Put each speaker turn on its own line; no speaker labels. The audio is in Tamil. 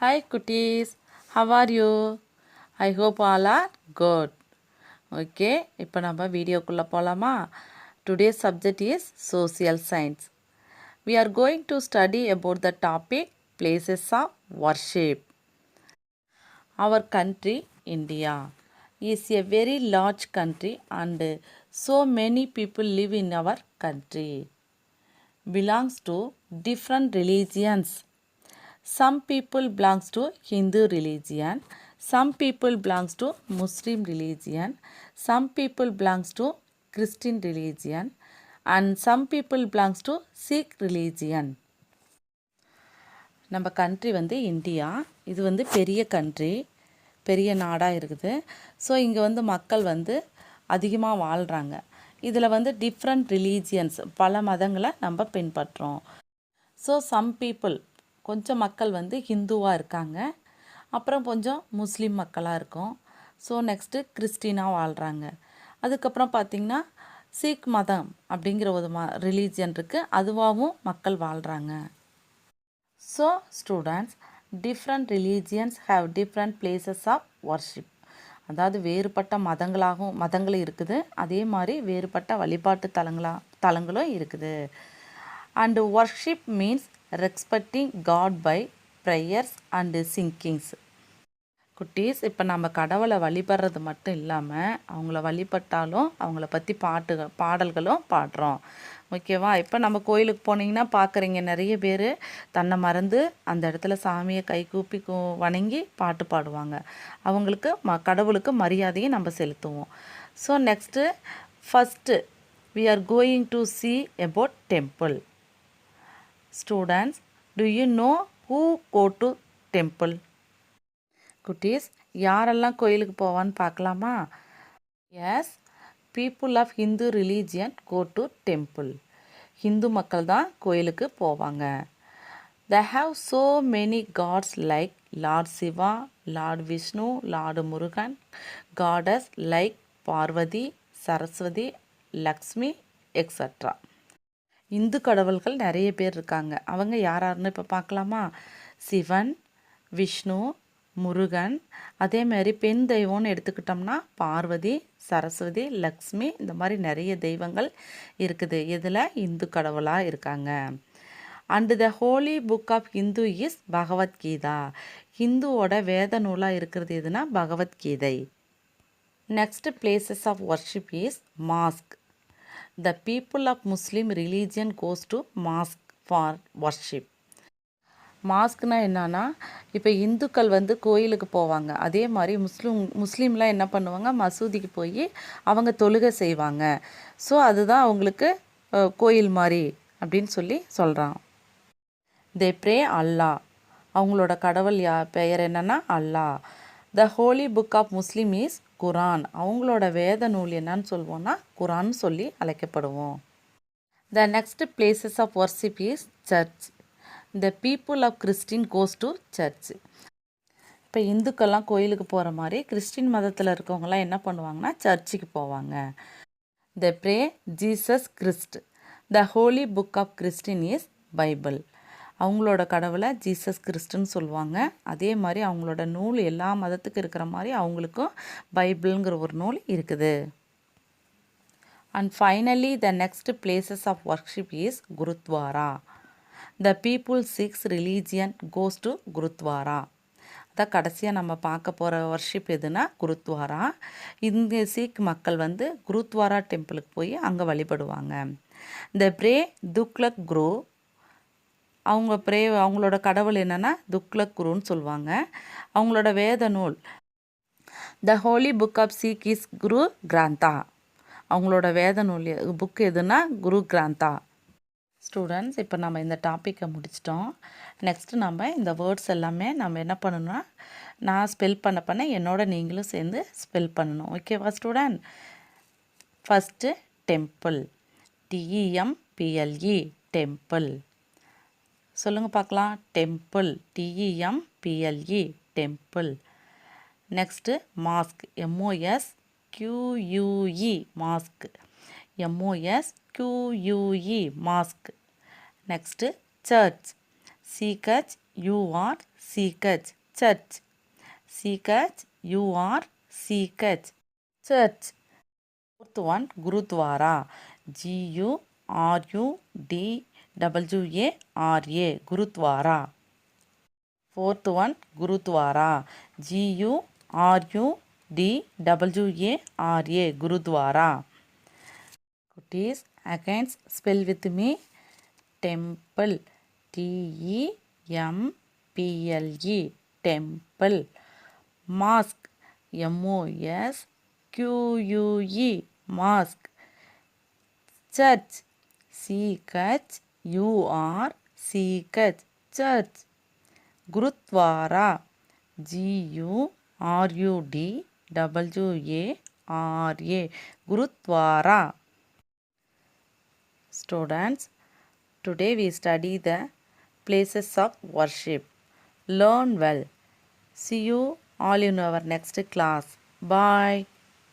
Hi cuties, how are you? I hope all are good. Okay, இப்போ நம்ம வீடியோக்குள்ளே போகலாமா? Today's subject is social science. We are going to study about the topic places of worship. Our country, India, is a very large country and so many people live in our country. Belongs to different religions. Some people belongs to Hindu religion, some people belongs to Muslim religion, some people belongs to Christian religion, and some people belongs to Sikh religion. நம்ம கண்ட்ரி வந்து இந்தியா. இது வந்து பெரிய கண்ட்ரி, பெரிய நாடாக இருக்குது. ஸோ இங்கே வந்து மக்கள் வந்து அதிகமாக வாழ்கிறாங்க. இதில் வந்து டிஃப்ரெண்ட் ரிலீஜியன்ஸ், பல மதங்களை நம்ம பின்பற்றுறோம். ஸோ சம் பீப்புள், கொஞ்சம் மக்கள் வந்து ஹிந்துவாக இருக்காங்க, அப்புறம் கொஞ்சம் முஸ்லீம் மக்களாக இருக்கும். ஸோ நெக்ஸ்ட்டு கிறிஸ்டினாக வாழ்கிறாங்க. அதுக்கப்புறம் பார்த்திங்கன்னா சீக் மதம் அப்படிங்கிற ஒரு ரிலீஜியன் இருக்குது, அதுவாகவும் மக்கள் வாழ்கிறாங்க. So students, different religions have different places of worship. அதாவது வேறுபட்ட மதங்களும் இருக்குது, அதே மாதிரி வேறுபட்ட வழிபாட்டு தலங்களும் இருக்குது. And worship means respecting God by prayers and singings. குட்டீஸ், இப்போ நம்ம கடவுளை வழிபடுறது மட்டும் இல்லாமல் அவங்கள வழிபட்டாலும் அவங்கள பற்றி பாடல்களும் பாடுறோம். ஓகேவா? இப்போ நம்ம கோயிலுக்கு போனீங்கன்னா பார்க்குறீங்க, நிறைய பேர் தன்னை மறந்து அந்த இடத்துல சாமியை கைகூப்பி வணங்கி பாட்டு பாடுவாங்க. அவங்களுக்கு கடவுளுக்கு மரியாதையை நம்ம செலுத்துவோம். So next first we are going to see about temple. Students, do you know who go to temple? குட்டீஸ், யாரெல்லாம் கோயிலுக்கு போவான்னு பார்க்கலாமா? Yes, people of Hindu religion go to temple. Hindu மக்கள் தான் கோயிலுக்கு போவாங்க. They have so many gods like Lord Shiva, Lord Vishnu, Lord Murugan, goddess like Parvati, Saraswati, Lakshmi extra. Hindu கடவுள்கள் நிறைய பேர் இருக்காங்க. அவங்க யாருன்னு இப்போ பார்க்கலாமா? சிவன், விஷ்ணு, முருகன், அதேமாதிரி பெண் தெய்வம்னு எடுத்துக்கிட்டோம்னா பார்வதி, சரஸ்வதி, லக்ஷ்மி, இந்த மாதிரி நிறைய தெய்வங்கள் இருக்குது. இதில் இந்து கடவுளாக இருக்காங்க. And the holy book of Hindu is Bhagavad Gita. ஹிந்துவோட வேத நூலாக இருக்கிறது எதுனா Bhagavad Gita. Next places of worship is mosque. The people of Muslim religion goes to mosque for worship. மாஸ்க்னா என்னன்னா, இப்போ இந்துக்கள் வந்து கோயிலுக்கு போவாங்க, அதே மாதிரி முஸ்லீம்லாம் என்ன பண்ணுவாங்க, மசூதிக்கு போய் அவங்க தொழுகை செய்வாங்க. ஸோ அதுதான் அவங்களுக்கு கோயில் மாதிரி அப்படின்னு சொல்லி சொல்கிறான். They pray Allah. அவங்களோட கடவுள் பெயர் என்னன்னா Allah. The holy book of Muslim is Quran. அவங்களோட வேத நூல் என்னன்னு சொல்லுவோம்னா குரான் சொல்லி அழைக்கப்படுவோம். The next places of worship is church. The people of Christian goes to church. இப்போ இந்துக்கள்லாம் கோயிலுக்கு போகிற மாதிரி கிறிஸ்டின் மதத்தில் இருக்கவங்கலாம் என்ன பண்ணுவாங்கன்னா சர்ச்சுக்கு போவாங்க. They pray Jesus Christ. The holy book of Christian is Bible. அவங்களோட கடவுளை ஜீசஸ் கிறிஸ்டுன்னு சொல்லுவாங்க. அதே மாதிரி அவங்களோட நூல் எல்லா மதத்துக்கும் இருக்கிற மாதிரி அவங்களுக்கும் பைபிளுங்கிற ஒரு நூல் இருக்குது. And finally the next places of worship is gurdwara. The people Sikh religion goes to gurdwara. அதான் கடைசியாக நம்ம பார்க்க போகிற வர்ஷிப் எதுனா குருத்வாரா. இந்த சீக் மக்கள் வந்து குருத்வாரா டெம்பிளுக்கு போய் அங்கே வழிபடுவாங்க. த ப்ரே துக்லக் குரு. அவங்களோட கடவுள் என்னென்னா துக்லக் குருன்னு சொல்லுவாங்க. அவங்களோட வேத நூல் the holy book of Sikh is Guru Granth. அவங்களோட வேத நூல் புக் எதுனா குரு கிராந்தா. ஸ்டூடெண்ட்ஸ், இப்போ நம்ம இந்த டாப்பிக்கை முடிச்சிட்டோம். நெக்ஸ்ட்டு நம்ம இந்த வேர்ட்ஸ் எல்லாமே நம்ம என்ன பண்ணணும்னா, நான் ஸ்பெல் பண்ண என்னோட நீங்களும் சேர்ந்து ஸ்பெல் பண்ணணும். ஓகேவா student? First temple, TEMPLE, temple. சொல்லுங்கள் பார்க்கலாம். Temple, TEMPLE, temple. Next mosque, MOSQUE, mosque, MOSQUE, mosque. Next church, CHURCH, C-H-U-R-C-H, church. C-H-U-R-C-H, church. Fourth one, Gurudwara. G-U-R-U-D-W-A-R-A, Gurudwara. Fourth one, Gurudwara. G-U-R-U-D-W-A-R-A, Gurudwara. Kutis, again spell with me. Temple. T-E-M-P-L-E, temple. Mosque. M-O-S-Q-U-E, mosque. Church. C-H-U-R-C-H, church. Gurudwara. G-U-R-U-D-W-A-R-A, Gurudwara. Students, today we study the places of worship. Learn well. See you all in our next class. Bye.